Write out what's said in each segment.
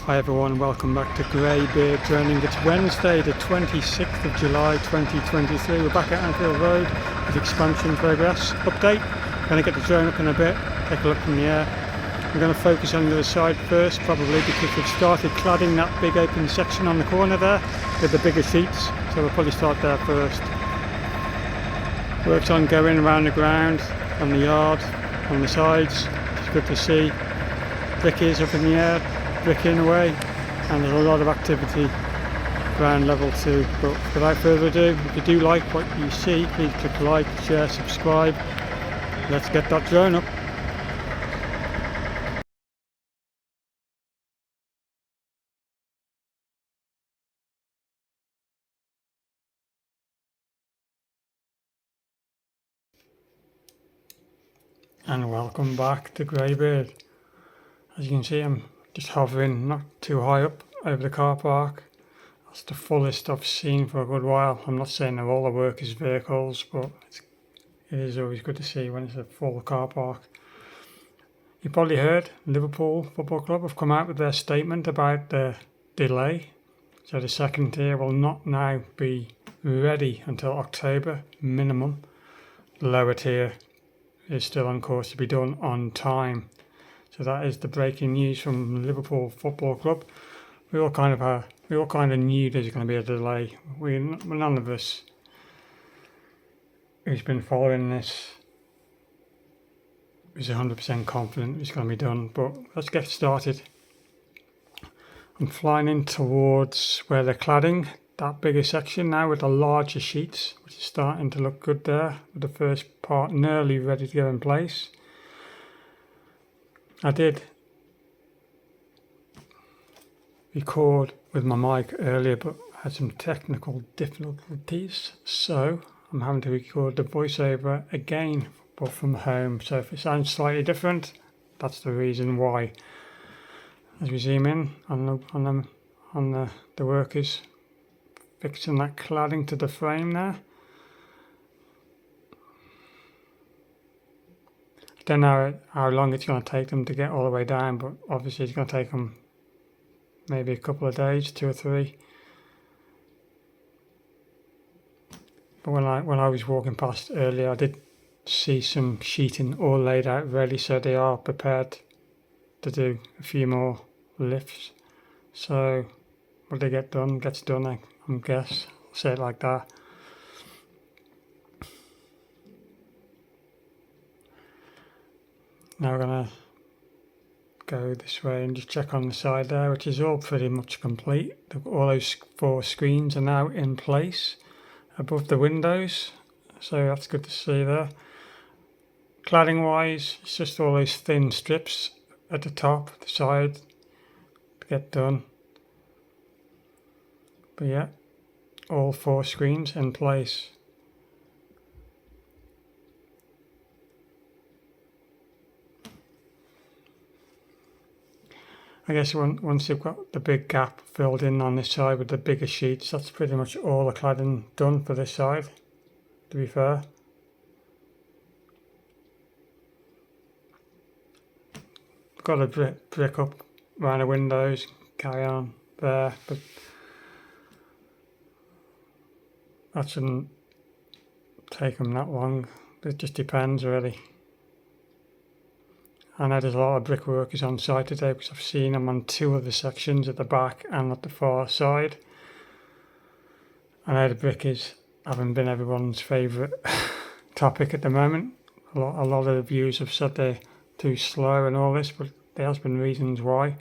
Hi everyone, welcome back to GreyBeard Training. It's Wednesday the 26th of July 2023. We're back at Anfield Road with expansion progress update. Going to get the drone up in a bit, take a look from the air. I'm going to focus on the other side first, probably because we've started cladding that big open section on the corner there with the bigger sheets, so we'll probably start there first. Work's ongoing around the ground, on the yard, on the sides. It's good to see. Brick is up in the air, bricking away, and there's a lot of activity ground level too. But without further ado, if you do like what you see, please click like, share, subscribe. Let's get that drone up. And welcome back to GreyBeard. As you can see, I'm just hovering not too high up over the car park. That's the fullest I've seen for a good while. I'm not saying that all the workers' vehicles, but it is always good to see when it's a full car park. You probably heard Liverpool Football Club have come out with their statement about the delay. So the second tier will not now be ready until October minimum. The lower tier is still on course to be done on time. So that is the breaking news from Liverpool Football Club. We all kind of knew there's going to be a delay. None of us who's been following this is 100% confident it's going to be done. But let's get started. I'm flying in towards where they're cladding that bigger section now with the larger sheets, which is starting to look good there, with the first part nearly ready to go in place. I did record with my mic earlier, but I had some technical difficulties, so I'm having to record the voiceover again, but from home. So if it sounds slightly different, that's the reason why. As we zoom in on the workers fixing that cladding to the frame there. I don't know how long it's going to take them to get all the way down, but obviously it's going to take them maybe a couple of days, 2 or 3. But when I was walking past earlier, I did see some sheeting all laid out ready, so they are prepared to do a few more lifts. So what they get done gets done, I guess. I'll say it like that. Now we're going to go this way and just check on the side there, which is all pretty much complete. All those 4 screens are now in place above the windows, so that's good to see there. Cladding wise, it's just all those thin strips at the top, the side to get done. But yeah, all 4 screens in place. I guess once you've got the big gap filled in on this side with the bigger sheets, that's pretty much all the cladding done for this side, to be fair. Got a brick up around the windows, carry on there, but that shouldn't take them that long. It just depends really. I know there's a lot of brickworkers on site today because I've seen them on 2 of the sections at the back and at the far side. I know the brick haven't been everyone's favourite topic at the moment. A lot of the viewers have said they're too slow and all this, but there has been reasons why.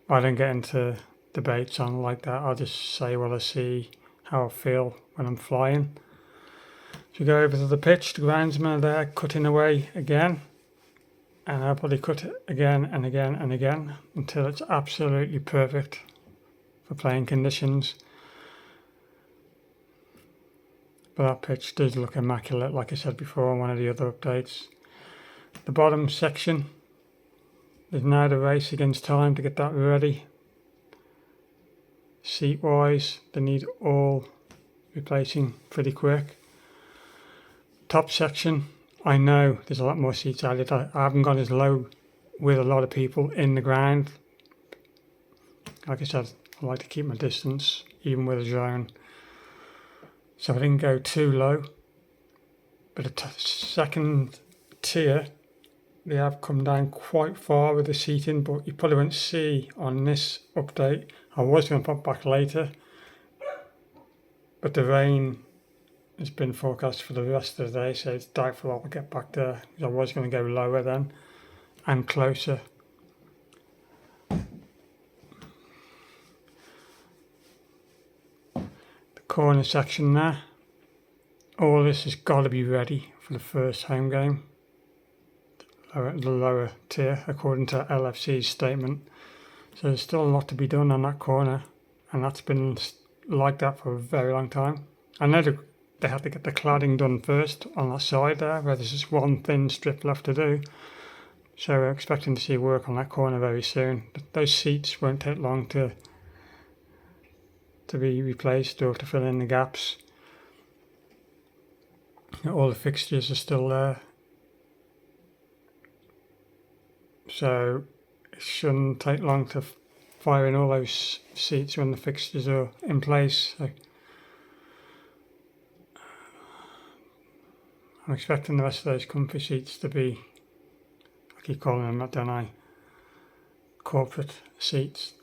I don't get into debates on like that. I'll just say what I see, how I feel when I'm flying. So we go over to the pitch, the groundsmen are there cutting away again, and I'll probably cut it again and again and again until it's absolutely perfect for playing conditions. But that pitch does look immaculate, like I said before on one of the other updates. The bottom section is now the race against time to get that ready. Seat wise, they need all replacing pretty quick. Top section I know there's a lot more seats added. I haven't gone as low with a lot of people in the ground. Like I said, I like to keep my distance, even with a drone. So I didn't go too low. But the second tier, they have come down quite far with the seating, but you probably won't see on this update. I was going to pop back later, but the rain has been forecast for the rest of the day, so it's doubtful I'll get back there. I was going to go lower then and closer. The corner section there, all this has got to be ready for the first home game. The lower tier, according to LFC's statement. So there's still a lot to be done on that corner, and that's been like that for a very long time. I know they had to get the cladding done first on that side there, where there's just one thin strip left to do. So we're expecting to see work on that corner very soon. But those seats won't take long to be replaced or to fill in the gaps. All the fixtures are still there. So it shouldn't take long to fire in all those seats when the fixtures are in place. So I'm expecting the rest of those comfy seats to be, I keep calling them that, don't I, corporate seats,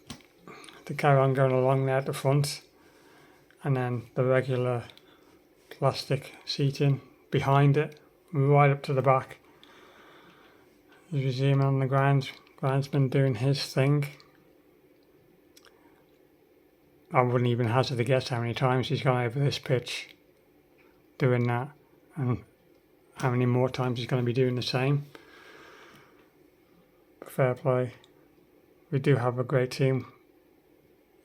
to carry on going along there at the front, and then the regular plastic seating behind it, right up to the back. As we zoom on the Grant's been doing his thing. I wouldn't even hazard a guess how many times he's gone over this pitch doing that, and how many more times he's going to be doing the same. Fair play. We do have a great team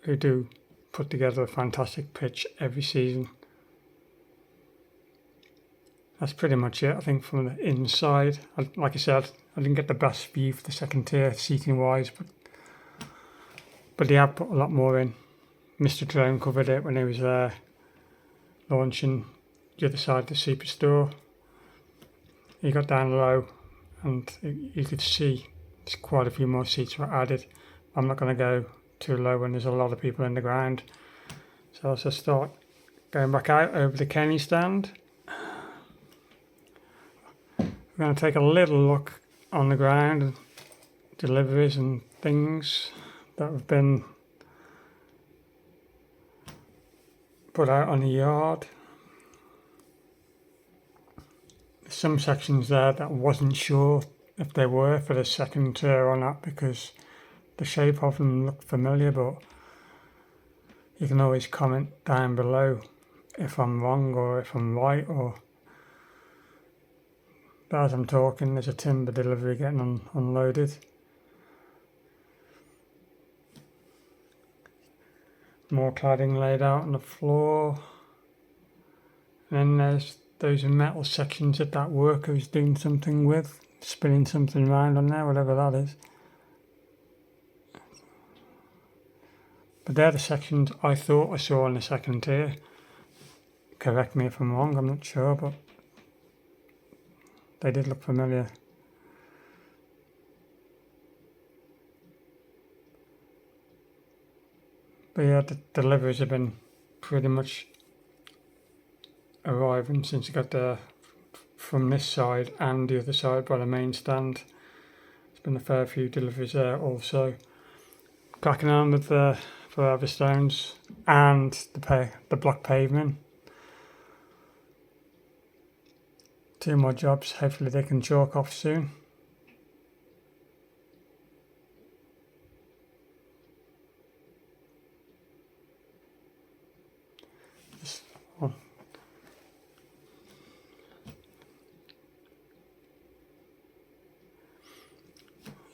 who do put together a fantastic pitch every season. That's pretty much it, I think, from the inside. Like I said, I didn't get the best view for the second tier seating wise, but they have put a lot more in. Mr. Drone covered it when he was there launching the other side of the superstore. He got down low and you could see quite a few more seats were added. I'm not going to go too low when there's a lot of people in the ground. So let's just start going back out over the Kenny stand. We're going to take a little look on the ground and deliveries and things that have been put out on the yard. There's some sections there that I wasn't sure if they were for the second tier or not, because the shape of them looked familiar, but you can always comment down below if I'm wrong or if I'm right. Or but as I'm talking, there's a timber delivery getting unloaded. More cladding laid out on the floor. And then there's those metal sections that worker is doing something with, spinning something around on there, whatever that is. But they're the sections I thought I saw in the second tier. Correct me if I'm wrong, I'm not sure, but they did look familiar. But yeah, the deliveries have been pretty much arriving since I got there from this side and the other side by the main stand. There's been a fair few deliveries there also. Cracking on with the forever stones and the block pavement. 2 more jobs, hopefully they can chalk off soon.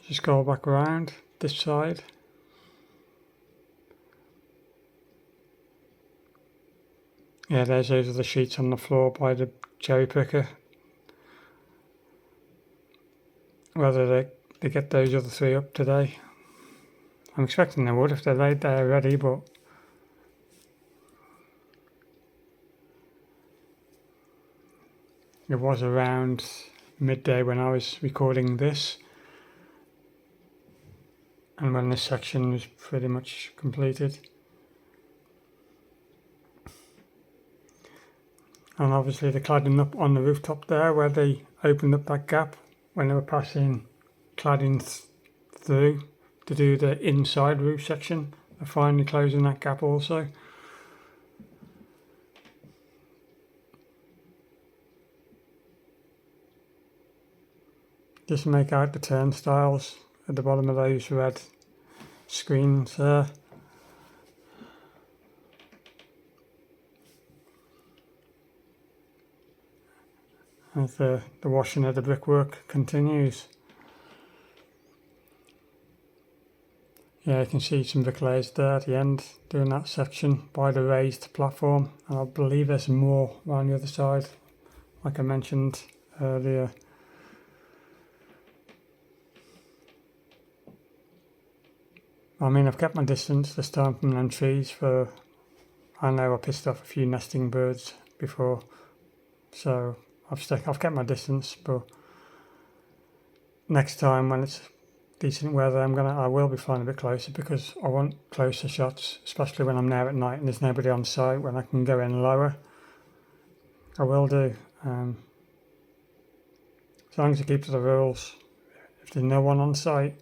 Just go back around this side. Yeah, those are the sheets on the floor by the cherry picker. Whether they get those other 3 up today. I'm expecting they would if they're laid there ready, but it was around midday when I was recording this, and when this section was pretty much completed. And obviously the cladding up on the rooftop there, where they opened up that gap when they were passing cladding through to do the inside roof section. They're finally closing that gap also. Just make out the turnstiles at the bottom of those red screens there. As the washing of the brickwork continues. Yeah, you can see some bricklayers there at the end doing that section by the raised platform, and I believe there's more around the other side, like I mentioned earlier. I mean, I've kept my distance this time from them trees, for I know I pissed off a few nesting birds before, so I've kept my distance. But next time when it's decent weather, I will be flying a bit closer, because I want closer shots, especially when I'm there at night and there's nobody on site, when I can go in lower. I will do, as long as I keep to the rules. If there's no one on site,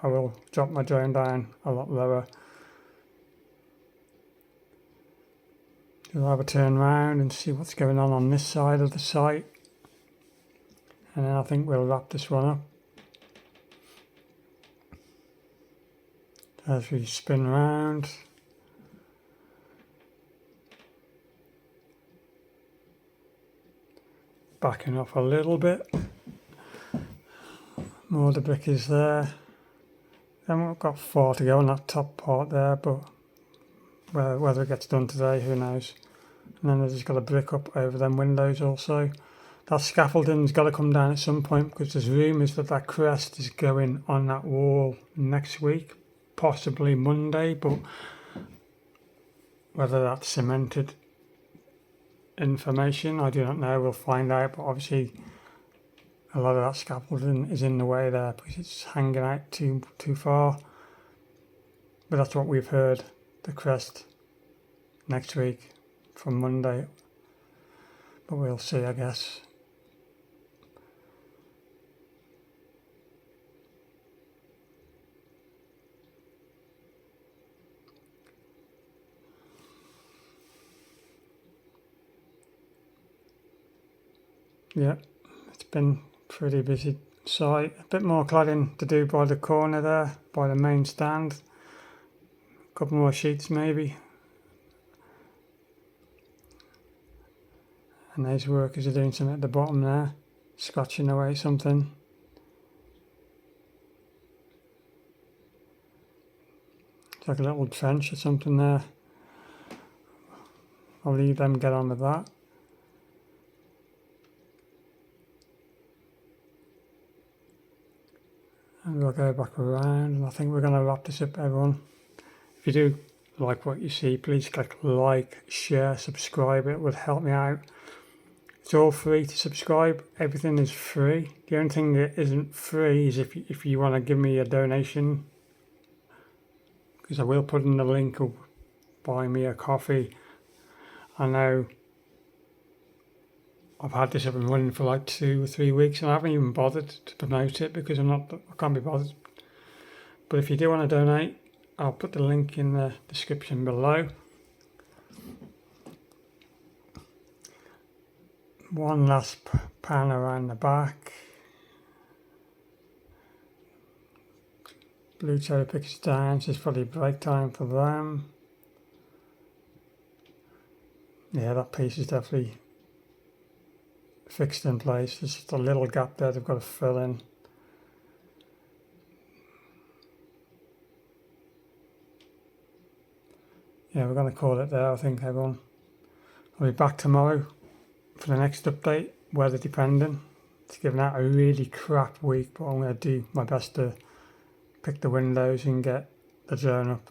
I will drop my drone down a lot lower. I'll have a turn around and see what's going on this side of the site, and then I think we'll wrap this one up. As we spin around, backing off a little bit, more of the brick is there. Then we've got 4 to go on that top part there, but whether it gets done today, who knows. And then I've just got a brick up over them windows also. That scaffolding's got to come down at some point, because there's rumours that crest is going on that wall next week, possibly Monday, but whether that's cemented information, I do not know. We'll find out, but obviously a lot of that scaffolding is in the way there because it's hanging out too far. But that's what we've heard, the crest next week from Monday, but we'll see, I guess. Yeah, it's been pretty busy site. A bit more cladding to do by the corner there, by the main stand. A couple more sheets maybe. And those workers are doing something at the bottom there, scratching away something. It's like a little trench or something there. I'll leave them get on with that. And we'll go back around, and I think we're going to wrap this up, everyone. If you do like what you see, please click like, share, subscribe. It would help me out. It's all free to subscribe. Everything is free. The only thing that isn't free is if you want to give me a donation, because I will put in the link or buy me a coffee. I know I've had this up and running for like 2 or 3 weeks, and I haven't even bothered to promote it because I can't be bothered. But if you do want to donate, I'll put the link in the description below. One last pan around the back. Blue cherry pickers down, so it's probably break time for them. Yeah, that piece is definitely fixed in place. There's just a little gap there they've got to fill in. Yeah, we're going to call it there, I think, everyone. I'll be back tomorrow for the next update, weather depending. It's given out a really crap week, but I'm going to do my best to pick the windows and get the drone up.